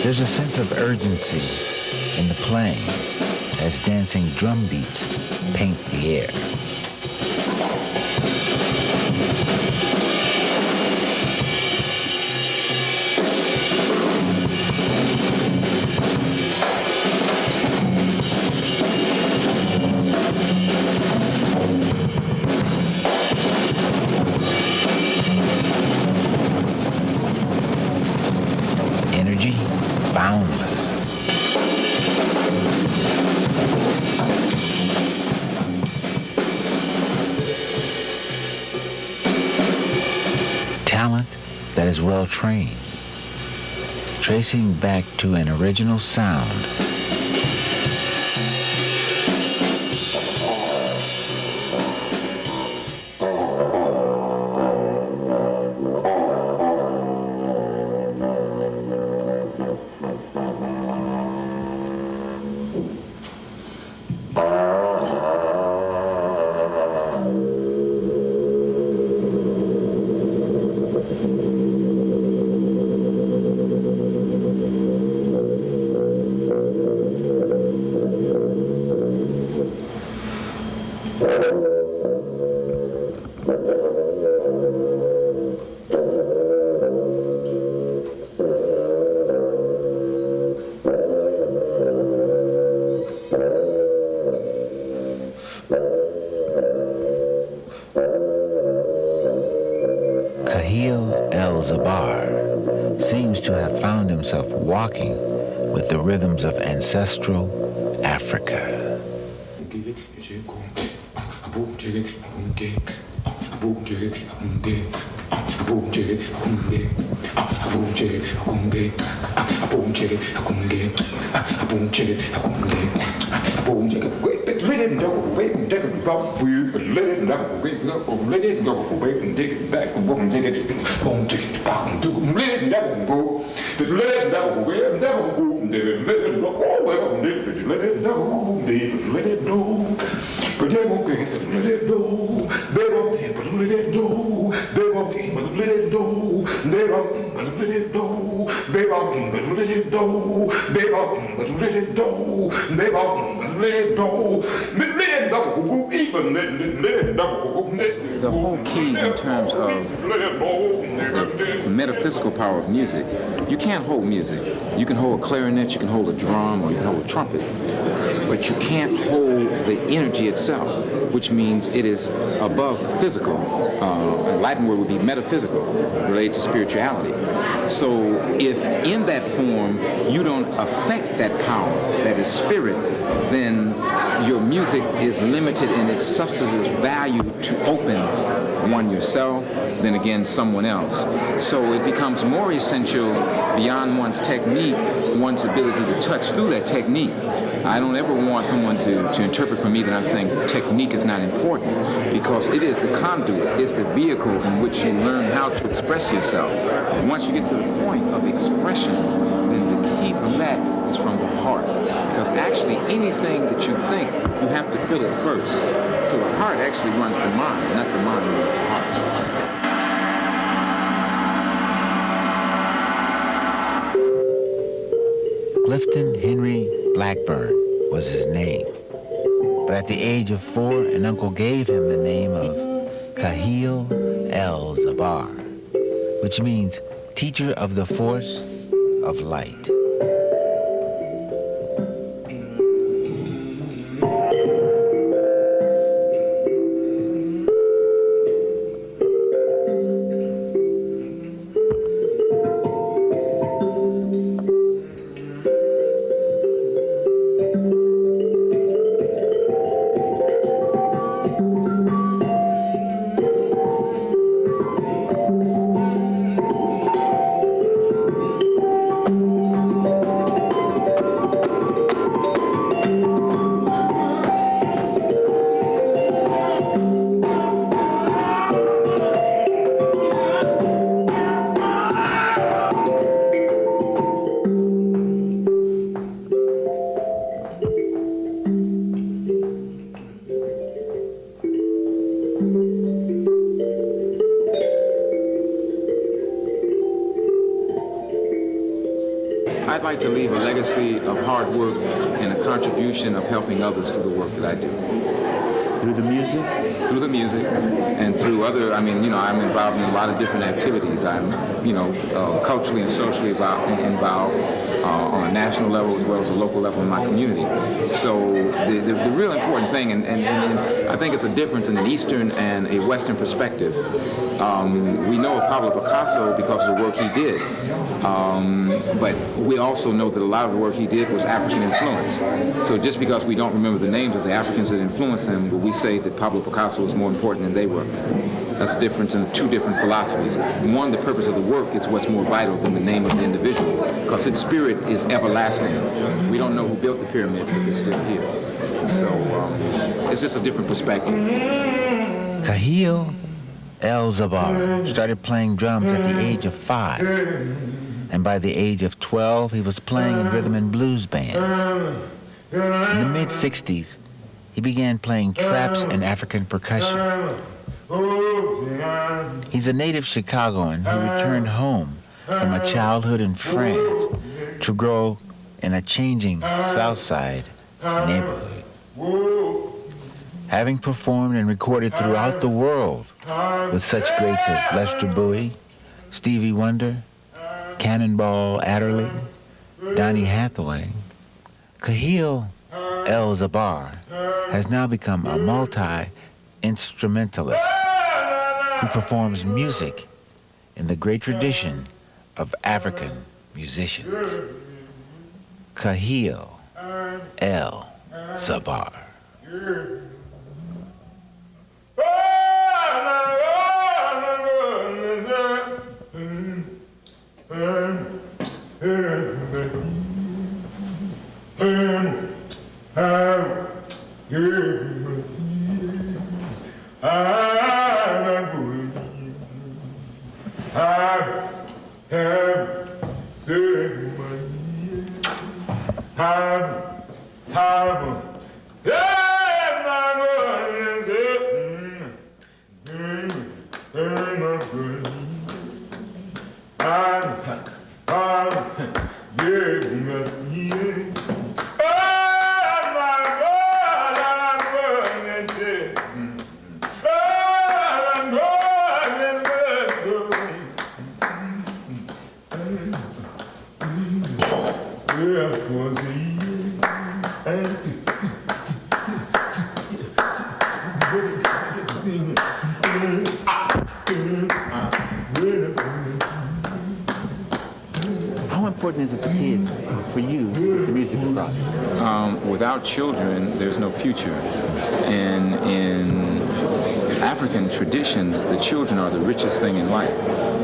There's a sense of urgency in the playing as dancing drum beats paint the air. Energy boundless. Talent that is well trained, tracing back to an original sound. Kahil L ZABAR seems to have found himself walking with the rhythms of ancestral Africa. The whole key in terms of the metaphysical power of music, you can't hold music. You can hold a clarinet, you can hold a drum, or you can hold a trumpet, but you can't hold the energy itself, which means it is above physical. A Latin word would be metaphysical, related to spirituality. So if in that form you don't affect that power, that is spirit, then your music is limited in its substantive value to open one yourself, then again someone else. So it becomes more essential beyond one's technique, one's ability to touch through that technique. I don't ever want someone to interpret for me that I'm saying technique is not important, because it is the conduit, it's the vehicle in which you learn how to express yourself. And once you get to the point of expression, then the key from that is from the heart. Because actually anything that you think, you have to feel it first. So the heart actually runs the mind, not the mind runs the heart. Clifton Henry Blackburn was his name. But at the age of 4, an uncle gave him the name of Kahil L ZABAR, which means teacher of the force of light. I'd like to leave a legacy of hard work and a contribution of helping others through the work that I do. Through the music? Through the music and through other, I'm involved in a lot of different activities. I'm, culturally and socially involved on a national level as well as a local level in my community. So the real important thing, and I think it's a difference in an Eastern and a Western perspective. We know of Pablo Picasso because of the work he did. But we also know that a lot of the work he did was African influence. So just because we don't remember the names of the Africans that influenced him, but we say that Pablo Picasso was more important than they were. That's the difference in two different philosophies. One, the purpose of the work is what's more vital than the name of the individual, because its spirit is everlasting. We don't know who built the pyramids, but they're still here. So it's just a different perspective. Kahil L ZABAR started playing drums at the age of 5. And by the age of 12, he was playing in rhythm and blues bands. In the mid-60s, he began playing traps and African percussion. He's a native Chicagoan who returned home from a childhood in France to grow in a changing South Side neighborhood. Having performed and recorded throughout the world with such greats as Lester Bowie, Stevie Wonder, Cannonball Adderley, Donny Hathaway, Kahil L ZABAR has now become a multi-instrumentalist who performs music in the great tradition of African musicians. Kahil L ZABAR. How important is it for you, the music process? Without children, there's no future. And in African traditions, the children are the richest thing in life.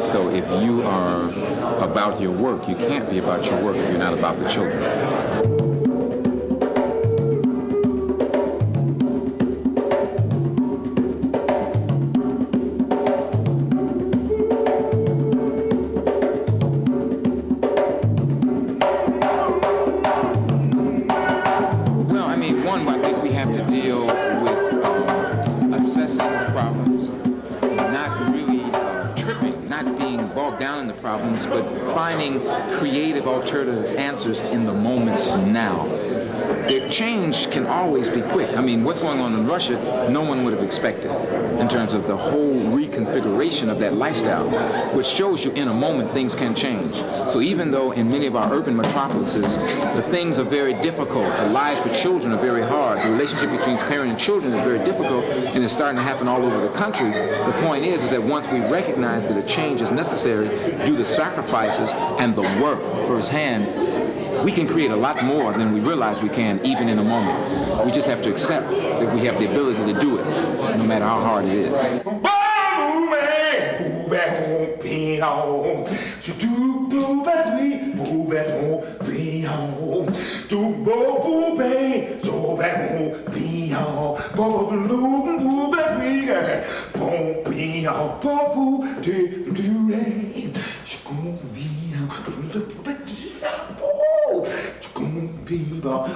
So if you are about your work, you can't be about your work if you're not about the children. But finding creative alternative answers in the moment now. The change can always be quick. What's going on in Russia, no one would have expected in terms of the whole reconfiguration of that lifestyle, which shows you in a moment things can change. So even though in many of our urban metropolises, the things are very difficult, the lives for children are very hard, the relationship between parent and children is very difficult, and it's starting to happen all over the country, the point is that once we recognize that a change is necessary, do the sacrifices and the work firsthand, we can create a lot more than we realize we can, even in a moment. We just have to accept that we have the ability to do it, no matter how hard it is. People.